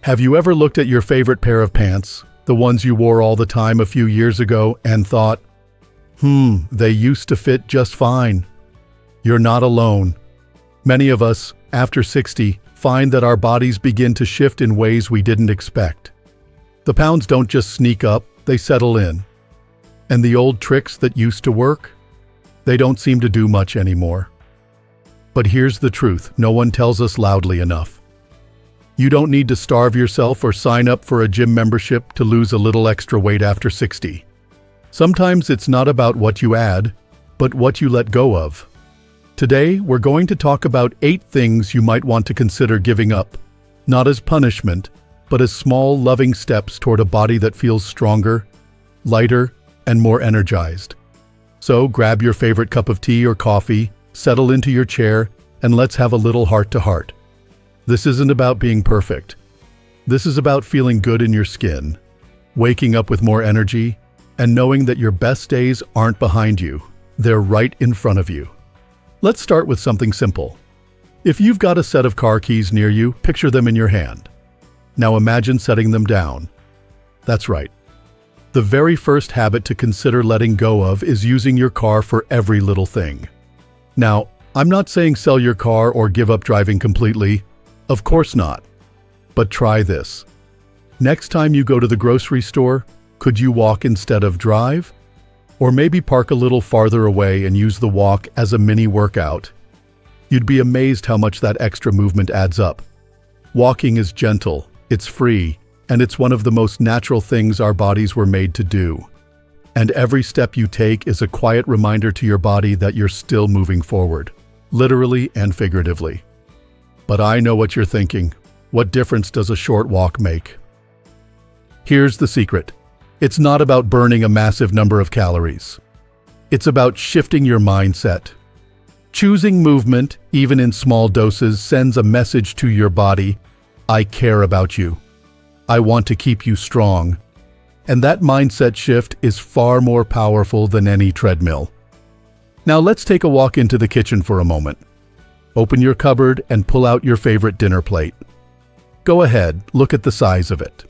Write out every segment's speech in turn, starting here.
Have you ever looked at your favorite pair of pants, the ones you wore all the time a few years ago, and thought, they used to fit just fine? You're not alone. Many of us, after 60, find that our bodies begin to shift in ways we didn't expect. The pounds don't just sneak up, they settle in. And the old tricks that used to work? They don't seem to do much anymore. But here's the truth, no one tells us loudly enough. You don't need to starve yourself or sign up for a gym membership to lose a little extra weight after 60. Sometimes it's not about what you add, but what you let go of. Today, we're going to talk about 8 things you might want to consider giving up, not as punishment, but as small, loving steps toward a body that feels stronger, lighter, and more energized. So grab your favorite cup of tea or coffee, settle into your chair, and let's have a little heart-to-heart. This isn't about being perfect. This is about feeling good in your skin, waking up with more energy, and knowing that your best days aren't behind you. They're right in front of you. Let's start with something simple. If you've got a set of car keys near you, picture them in your hand. Now imagine setting them down. That's right. The very first habit to consider letting go of is using your car for every little thing. Now, I'm not saying sell your car or give up driving completely. Of course not. But try this. Next time you go to the grocery store, could you walk instead of drive? Or maybe park a little farther away and use the walk as a mini workout. You'd be amazed how much that extra movement adds up. Walking is gentle, it's free, and it's one of the most natural things our bodies were made to do. And every step you take is a quiet reminder to your body that you're still moving forward, literally and figuratively. But I know what you're thinking. What difference does a short walk make? Here's the secret. It's not about burning a massive number of calories. It's about shifting your mindset. Choosing movement, even in small doses, sends a message to your body, I care about you. I want to keep you strong. And that mindset shift is far more powerful than any treadmill. Now let's take a walk into the kitchen for a moment. Open your cupboard and pull out your favorite dinner plate. Go ahead, look at the size of it.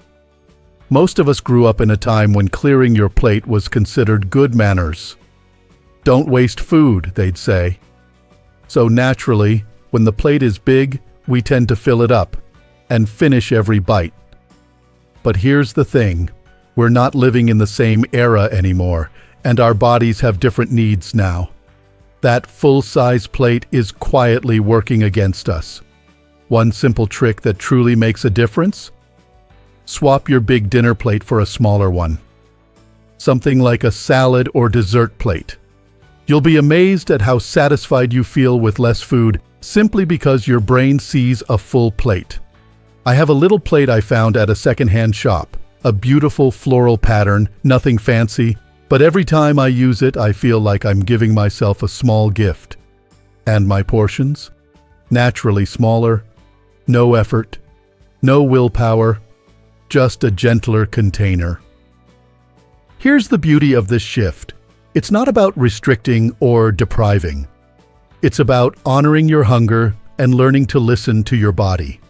Most of us grew up in a time when clearing your plate was considered good manners. Don't waste food, they'd say. So naturally, when the plate is big, we tend to fill it up and finish every bite. But here's the thing, we're not living in the same era anymore, and our bodies have different needs now. That full-size plate is quietly working against us. One simple trick that truly makes a difference? Swap your big dinner plate for a smaller one. Something like a salad or dessert plate. You'll be amazed at how satisfied you feel with less food simply because your brain sees a full plate. I have a little plate I found at a secondhand shop, a beautiful floral pattern, nothing fancy, but every time I use it, I feel like I'm giving myself a small gift. And my portions? Naturally smaller, no effort, no willpower, just a gentler container. Here's the beauty of this shift. It's not about restricting or depriving. It's about honoring your hunger and learning to listen to your body.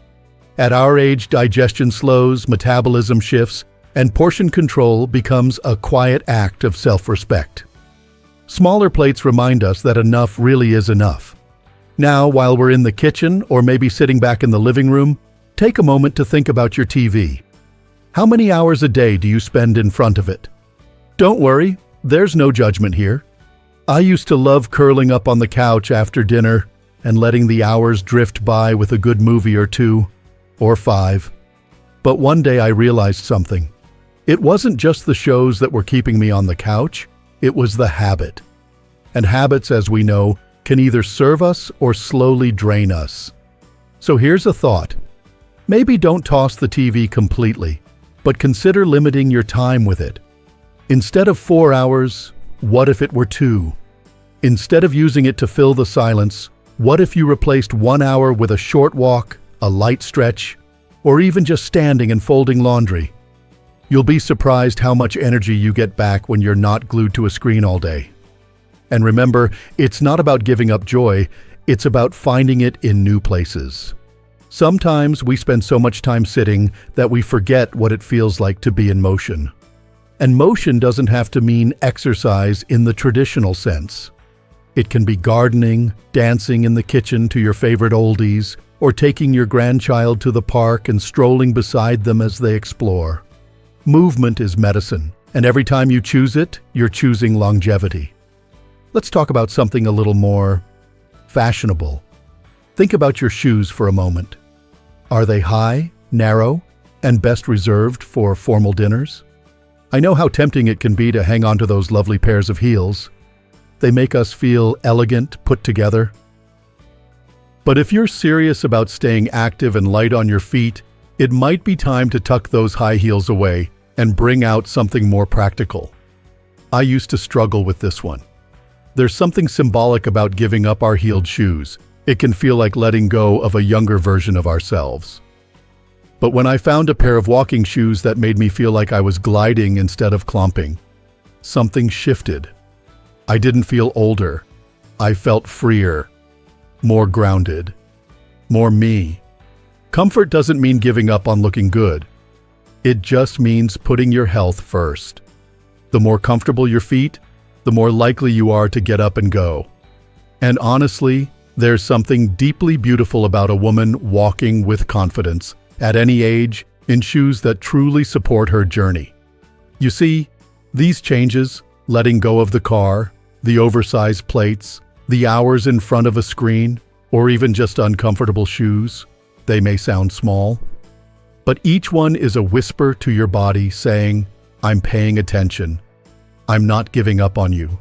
At our age, digestion slows, metabolism shifts, and portion control becomes a quiet act of self-respect. Smaller plates remind us that enough really is enough. Now, while we're in the kitchen or maybe sitting back in the living room, take a moment to think about your TV. How many hours a day do you spend in front of it? Don't worry, there's no judgment here. I used to love curling up on the couch after dinner and letting the hours drift by with a good movie or 2, or 5. But one day I realized something. It wasn't just the shows that were keeping me on the couch, it was the habit. And habits, as we know, can either serve us or slowly drain us. So here's a thought. Maybe don't toss the TV completely, but consider limiting your time with it. Instead of 4 hours, what if it were 2? Instead of using it to fill the silence, what if you replaced 1 hour with a short walk, a light stretch, or even just standing and folding laundry? You'll be surprised how much energy you get back when you're not glued to a screen all day. And remember, it's not about giving up joy, it's about finding it in new places. Sometimes we spend so much time sitting that we forget what it feels like to be in motion. And motion doesn't have to mean exercise in the traditional sense. It can be gardening, dancing in the kitchen to your favorite oldies, or taking your grandchild to the park and strolling beside them as they explore. Movement is medicine, and every time you choose it, you're choosing longevity. Let's talk about something a little more fashionable. Think about your shoes for a moment. Are they high, narrow, and best reserved for formal dinners? I know how tempting it can be to hang on to those lovely pairs of heels. They make us feel elegant, put together. But if you're serious about staying active and light on your feet, it might be time to tuck those high heels away and bring out something more practical. I used to struggle with this one. There's something symbolic about giving up our heeled shoes. It can feel like letting go of a younger version of ourselves. But when I found a pair of walking shoes that made me feel like I was gliding instead of clomping, something shifted. I didn't feel older. I felt freer, more grounded, more me. Comfort doesn't mean giving up on looking good. It just means putting your health first. The more comfortable your feet, the more likely you are to get up and go. And honestly, there's something deeply beautiful about a woman walking with confidence, at any age, in shoes that truly support her journey. You see, these changes, letting go of the car, the oversized plates, the hours in front of a screen, or even just uncomfortable shoes, they may sound small. But each one is a whisper to your body saying, I'm paying attention. I'm not giving up on you.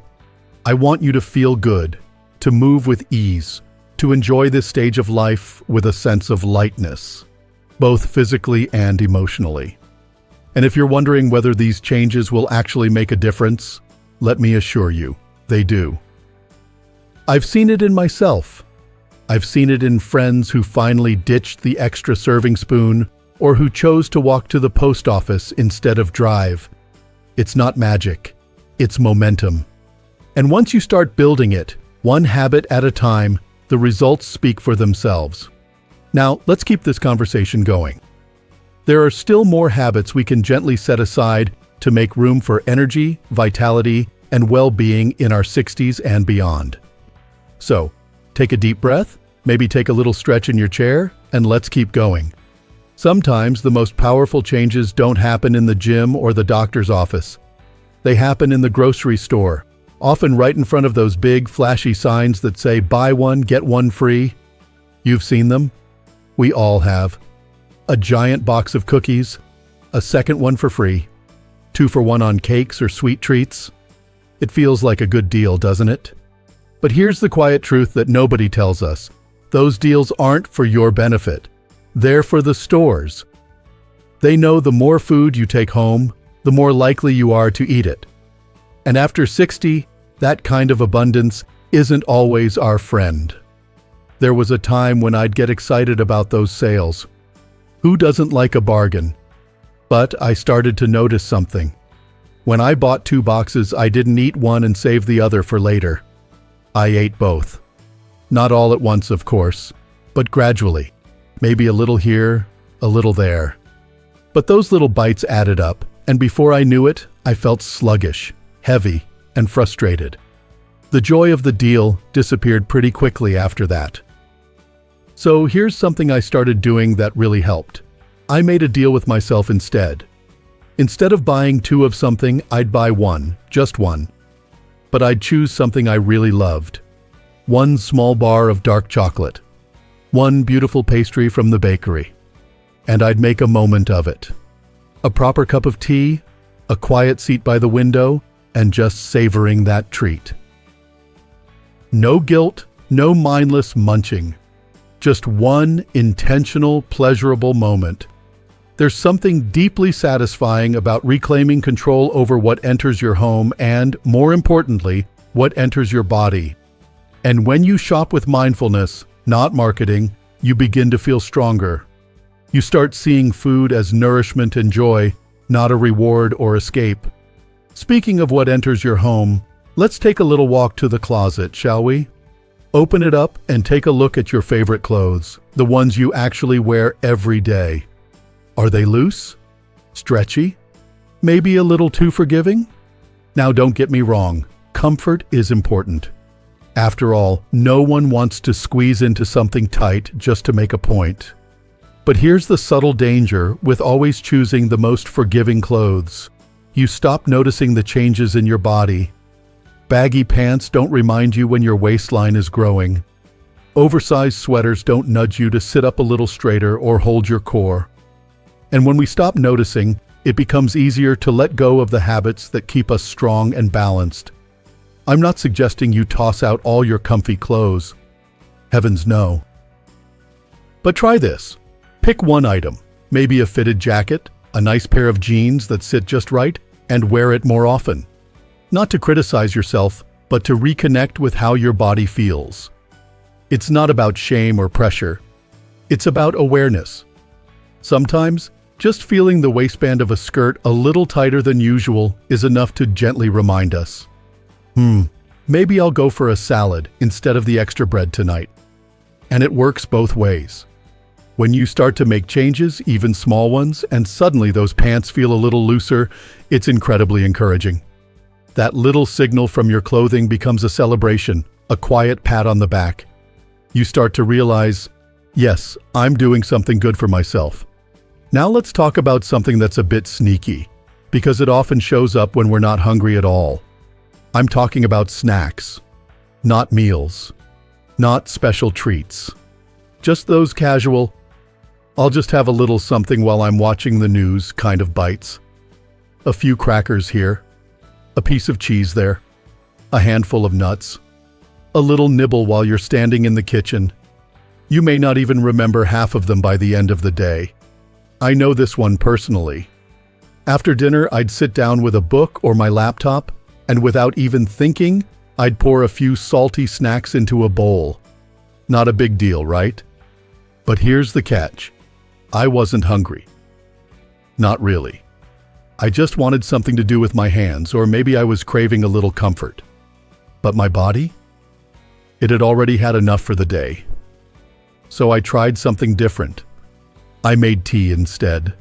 I want you to feel good, to move with ease, to enjoy this stage of life with a sense of lightness, both physically and emotionally. And if you're wondering whether these changes will actually make a difference, let me assure you, they do. I've seen it in myself. I've seen it in friends who finally ditched the extra serving spoon or who chose to walk to the post office instead of drive. It's not magic, it's momentum. And once you start building it, one habit at a time, the results speak for themselves. Now, let's keep this conversation going. There are still more habits we can gently set aside to make room for energy, vitality, and well-being in our 60s and beyond. So, take a deep breath, maybe take a little stretch in your chair, and let's keep going. Sometimes the most powerful changes don't happen in the gym or the doctor's office. They happen in the grocery store, often right in front of those big, flashy signs that say, buy one, get one free. You've seen them? We all have. A giant box of cookies, a second one for free, 2 for 1 on cakes or sweet treats. It feels like a good deal, doesn't it? But here's the quiet truth that nobody tells us. Those deals aren't for your benefit. They're for the stores. They know the more food you take home, the more likely you are to eat it. And after 60, that kind of abundance isn't always our friend. There was a time when I'd get excited about those sales. Who doesn't like a bargain? But I started to notice something. When I bought 2 boxes, I didn't eat one and save the other for later. I ate both. Not all at once, of course, but gradually. Maybe a little here, a little there. But those little bites added up, and before I knew it, I felt sluggish, heavy, and frustrated. The joy of the deal disappeared pretty quickly after that. So here's something I started doing that really helped. I made a deal with myself instead. Instead of buying 2 of something, I'd buy 1, just 1. But I'd choose something I really loved. 1 small bar of dark chocolate. 1 beautiful pastry from the bakery. And I'd make a moment of it. A proper cup of tea, a quiet seat by the window, and just savoring that treat. No guilt, no mindless munching. Just 1 intentional, pleasurable moment. There's something deeply satisfying about reclaiming control over what enters your home and, more importantly, what enters your body. And when you shop with mindfulness, not marketing, you begin to feel stronger. You start seeing food as nourishment and joy, not a reward or escape. Speaking of what enters your home, let's take a little walk to the closet, shall we? Open it up and take a look at your favorite clothes, the ones you actually wear every day. Are they loose? Stretchy? Maybe a little too forgiving? Now don't get me wrong, comfort is important. After all, no one wants to squeeze into something tight just to make a point. But here's the subtle danger with always choosing the most forgiving clothes. You stop noticing the changes in your body. Baggy pants don't remind you when your waistline is growing. Oversized sweaters don't nudge you to sit up a little straighter or hold your core. And when we stop noticing, it becomes easier to let go of the habits that keep us strong and balanced. I'm not suggesting you toss out all your comfy clothes. Heavens no. But try this. Pick one item, maybe a fitted jacket, a nice pair of jeans that sit just right, and wear it more often. Not to criticize yourself, but to reconnect with how your body feels. It's not about shame or pressure. It's about awareness. Sometimes, just feeling the waistband of a skirt a little tighter than usual is enough to gently remind us. Maybe I'll go for a salad instead of the extra bread tonight. And it works both ways. When you start to make changes, even small ones, and suddenly those pants feel a little looser, it's incredibly encouraging. That little signal from your clothing becomes a celebration, a quiet pat on the back. You start to realize, yes, I'm doing something good for myself. Now let's talk about something that's a bit sneaky, because it often shows up when we're not hungry at all. I'm talking about snacks, not meals, not special treats. Just those casual, I'll just have a little something while I'm watching the news kind of bites. A few crackers here, a piece of cheese there, a handful of nuts, a little nibble while you're standing in the kitchen. You may not even remember half of them by the end of the day. I know this one personally. After dinner, I'd sit down with a book or my laptop, and without even thinking, I'd pour a few salty snacks into a bowl. Not a big deal, right? But here's the catch. I wasn't hungry. Not really. I just wanted something to do with my hands, or maybe I was craving a little comfort. But my body? It had already had enough for the day. So I tried something different. I made tea instead.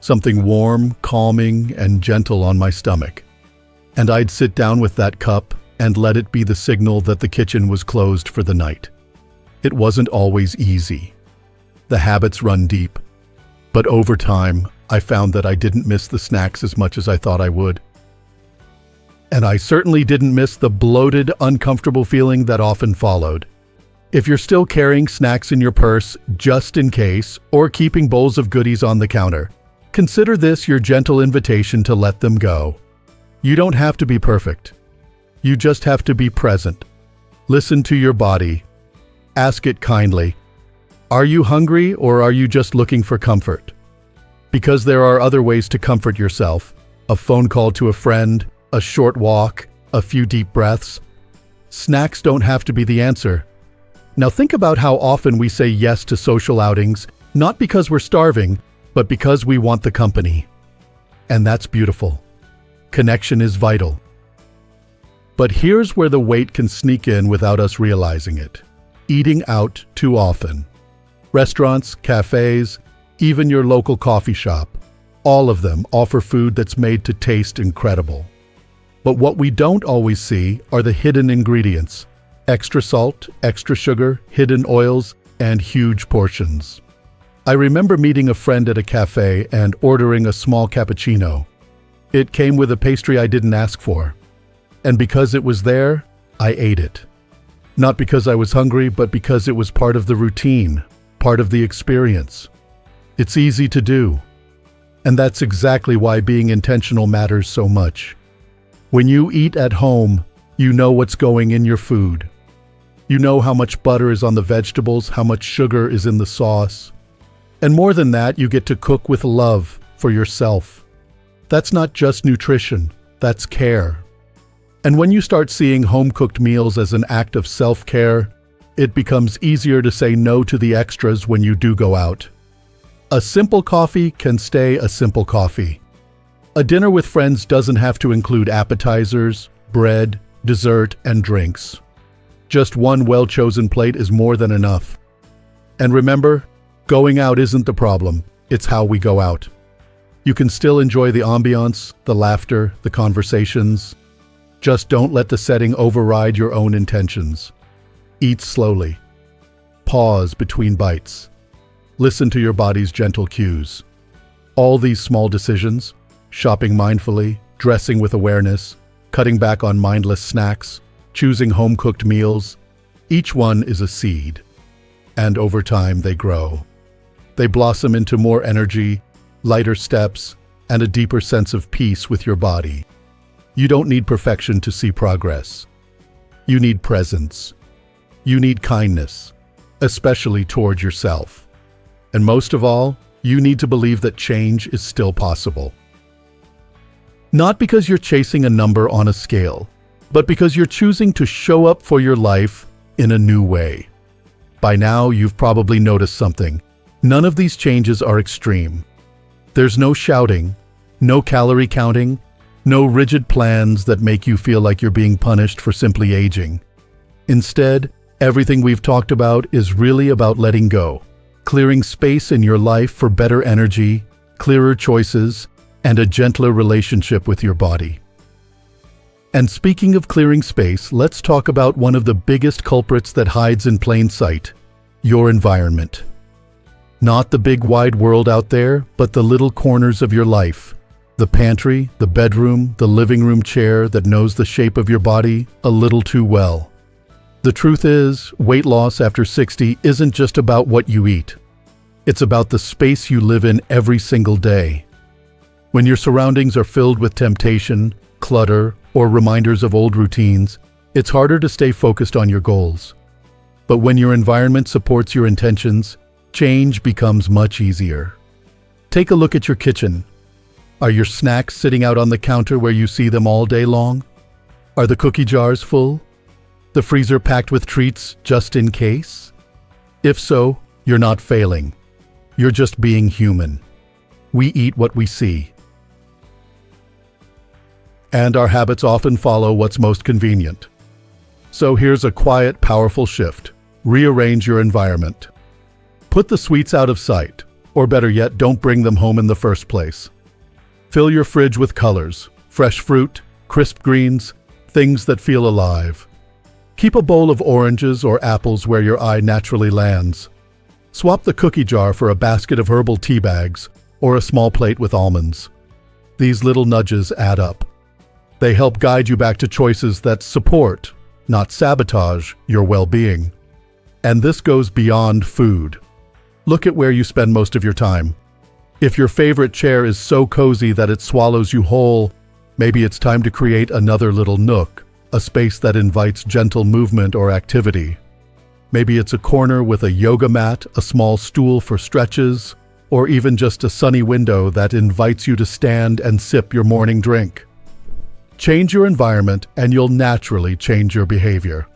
Something warm, calming, and gentle on my stomach. And I'd sit down with that cup and let it be the signal that the kitchen was closed for the night. It wasn't always easy. The habits run deep. But over time, I found that I didn't miss the snacks as much as I thought I would. And I certainly didn't miss the bloated, uncomfortable feeling that often followed. If you're still carrying snacks in your purse, just in case, or keeping bowls of goodies on the counter, consider this your gentle invitation to let them go. You don't have to be perfect. You just have to be present. Listen to your body. Ask it kindly. Are you hungry, or are you just looking for comfort? Because there are other ways to comfort yourself. A phone call to a friend, a short walk, a few deep breaths. Snacks don't have to be the answer. Now think about how often we say yes to social outings, not because we're starving, but because we want the company. And that's beautiful. Connection is vital. But here's where the weight can sneak in without us realizing it. Eating out too often. Restaurants, cafes, even your local coffee shop. All of them offer food that's made to taste incredible. But what we don't always see are the hidden ingredients. Extra salt, extra sugar, hidden oils, and huge portions. I remember meeting a friend at a cafe and ordering a small cappuccino. It came with a pastry I didn't ask for. And because it was there, I ate it. Not because I was hungry, but because it was part of the routine, part of the experience. It's easy to do. And that's exactly why being intentional matters so much. When you eat at home, you know what's going in your food. You know how much butter is on the vegetables, how much sugar is in the sauce. And more than that, you get to cook with love for yourself. That's not just nutrition, that's care. And when you start seeing home-cooked meals as an act of self-care, it becomes easier to say no to the extras when you do go out. A simple coffee can stay a simple coffee. A dinner with friends doesn't have to include appetizers, bread, dessert, and drinks. Just one well-chosen plate is more than enough. And remember, going out isn't the problem, it's how we go out. You can still enjoy the ambiance, the laughter, the conversations. Just don't let the setting override your own intentions. Eat slowly. Pause between bites. Listen to your body's gentle cues. All these small decisions, shopping mindfully, dressing with awareness, cutting back on mindless snacks, choosing home-cooked meals, each one is a seed. And over time they grow. They blossom into more energy, lighter steps, and a deeper sense of peace with your body. You don't need perfection to see progress. You need presence. You need kindness, especially toward yourself. And most of all, you need to believe that change is still possible. Not because you're chasing a number on a scale, but because you're choosing to show up for your life in a new way. By now, you've probably noticed something. None of these changes are extreme. There's no shouting, no calorie counting, no rigid plans that make you feel like you're being punished for simply aging. Instead, everything we've talked about is really about letting go, clearing space in your life for better energy, clearer choices, and a gentler relationship with your body. And speaking of clearing space, let's talk about one of the biggest culprits that hides in plain sight: your environment. Not the big wide world out there, but the little corners of your life. The pantry, the bedroom, the living room chair that knows the shape of your body a little too well. The truth is, weight loss after 60 isn't just about what you eat. It's about the space you live in every single day. When your surroundings are filled with temptation, clutter, or reminders of old routines, it's harder to stay focused on your goals. But when your environment supports your intentions, change becomes much easier. Take a look at your kitchen. Are your snacks sitting out on the counter where you see them all day long? Are the cookie jars full? The freezer packed with treats just in case? If so, you're not failing. You're just being human. We eat what we see. And our habits often follow what's most convenient. So here's a quiet, powerful shift. Rearrange your environment. Put the sweets out of sight, or better yet, don't bring them home in the first place. Fill your fridge with colors, fresh fruit, crisp greens, things that feel alive. Keep a bowl of oranges or apples where your eye naturally lands. Swap the cookie jar for a basket of herbal tea bags or a small plate with almonds. These little nudges add up. They help guide you back to choices that support, not sabotage, your well-being. And this goes beyond food. Look at where you spend most of your time. If your favorite chair is so cozy that it swallows you whole, maybe it's time to create another little nook, a space that invites gentle movement or activity. Maybe it's a corner with a yoga mat, a small stool for stretches, or even just a sunny window that invites you to stand and sip your morning drink. Change your environment and you'll naturally change your behavior.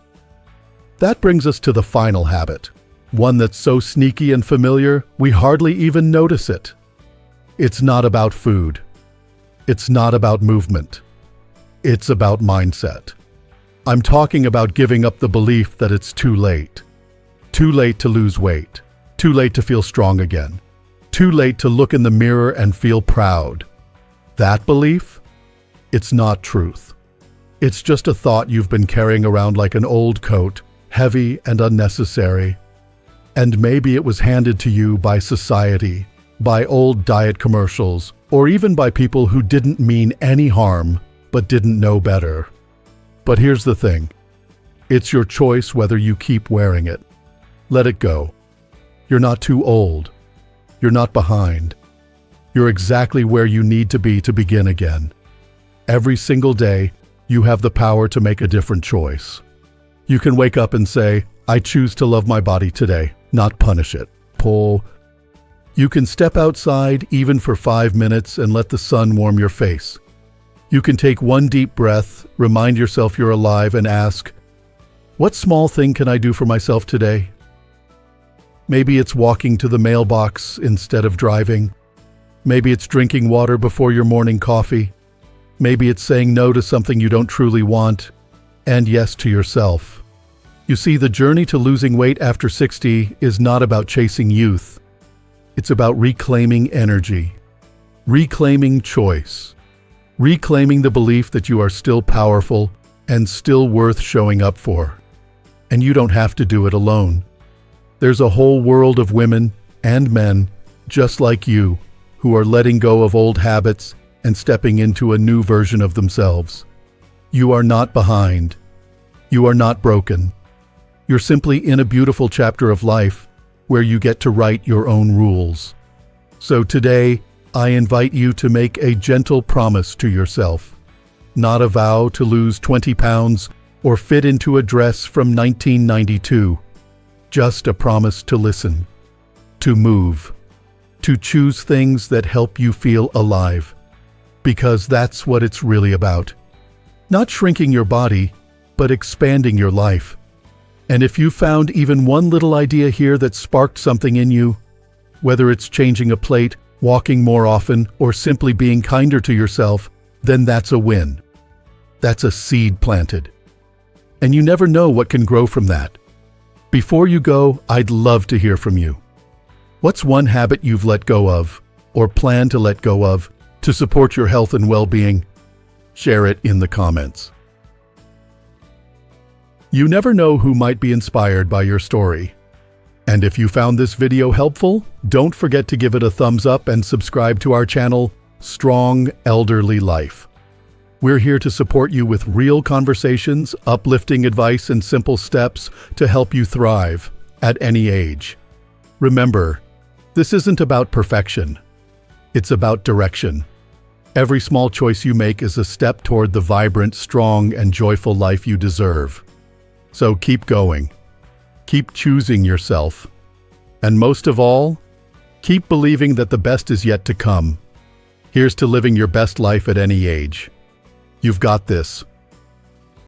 That brings us to the final habit, one that's so sneaky and familiar we hardly even notice it. It's not about food. It's not about movement. It's about mindset. I'm talking about giving up the belief that it's too late. Too late to lose weight. Too late to feel strong again. Too late to look in the mirror and feel proud. That belief? It's not truth. It's just a thought you've been carrying around like an old coat, heavy and unnecessary. And maybe it was handed to you by society, by old diet commercials, or even by people who didn't mean any harm, but didn't know better. But here's the thing. It's your choice whether you keep wearing it. Let it go. You're not too old. You're not behind. You're exactly where you need to be to begin again. Every single day, you have the power to make a different choice. You can wake up and say, I choose to love my body today, not punish it. Pull. You can step outside even for 5 minutes and let the sun warm your face. You can take one deep breath, remind yourself you're alive, and ask, what small thing can I do for myself today? Maybe it's walking to the mailbox instead of driving. Maybe it's drinking water before your morning coffee. Maybe it's saying no to something you don't truly want, and yes to yourself. You see, the journey to losing weight after 60 is not about chasing youth. It's about reclaiming energy, reclaiming choice, reclaiming the belief that you are still powerful and still worth showing up for. And you don't have to do it alone. There's a whole world of women and men just like you who are letting go of old habits and stepping into a new version of themselves. You are not behind. You are not broken. You're simply in a beautiful chapter of life where you get to write your own rules. So today, I invite you to make a gentle promise to yourself, not a vow to lose 20 pounds or fit into a dress from 1992, just a promise to listen, to move, to choose things that help you feel alive, because that's what it's really about. Not shrinking your body, but expanding your life. And if you found even one little idea here that sparked something in you, whether it's changing a plate, walking more often, or simply being kinder to yourself, then that's a win. That's a seed planted. And you never know what can grow from that. Before you go, I'd love to hear from you. What's one habit you've let go of, or plan to let go of, to support your health and well-being? Share it in the comments. You never know who might be inspired by your story. And if you found this video helpful, don't forget to give it a thumbs up and subscribe to our channel, Strong Elderly Life. We're here to support you with real conversations, uplifting advice, and simple steps to help you thrive at any age. Remember, this isn't about perfection. It's about direction. Every small choice you make is a step toward the vibrant, strong, and joyful life you deserve. So keep going. Keep choosing yourself. And most of all, keep believing that the best is yet to come. Here's to living your best life at any age. You've got this.